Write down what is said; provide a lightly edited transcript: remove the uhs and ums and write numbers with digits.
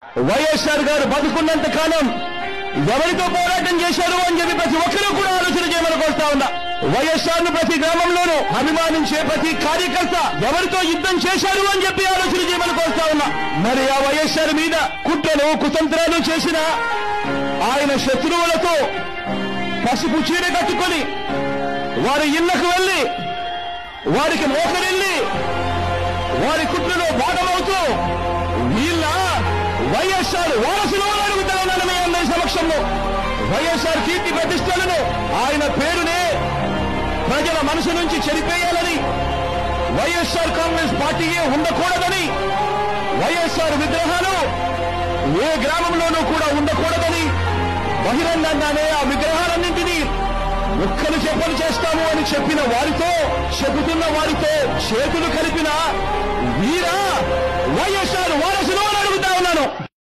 వైఎస్ఆర్ గారు బతుకున్నంత కాలం ఎవరితో పోరాటం చేశారు అని చెప్పి ప్రతి ఒక్కరూ కూడా ఆలోచన చేయమని కోరుతా ఉన్నా. వైఎస్ఆర్ ను ప్రతి గ్రామంలోనూ అభిమానించే ప్రతి కార్యకర్త ఎవరితో యుద్ధం చేశారు అని చెప్పి ఆలోచన చేయమని కోరుతా ఉన్నా. మరి ఆ వైఎస్ఆర్ మీద కుట్రలు కుతంత్రాలు చేసిన ఆయన శత్రువులతో పసుపు చీర కట్టుకొని వారి ఇళ్లకు వెళ్లి వారికి మోకరిల్లి వారి కుట్రలో భాగమవుతూ వీళ్ళ వైఎస్ఆర్ వారసులు అడుగుతా ఉన్నాను మీ అందరి సమక్షంలో. వైఎస్ఆర్ కీర్తి ప్రతిష్టలను ఆయన పేరునే ప్రజల మనసు నుంచి చెరిపేయాలని, వైఎస్ఆర్ కాంగ్రెస్ పార్టీయే ఉండకూడదని, వైఎస్ఆర్ విగ్రహాలు ఏ గ్రామంలోనూ కూడా ఉండకూడదని బహిరంగంగానే ఆ విగ్రహాలన్నింటినీ ముక్కలు చెప్పలు చేస్తాము అని చెప్పిన వారితో, చెబుతున్న వారితో చేతులు కలిపిన వీర వైఎస్ఆర్ వారసులు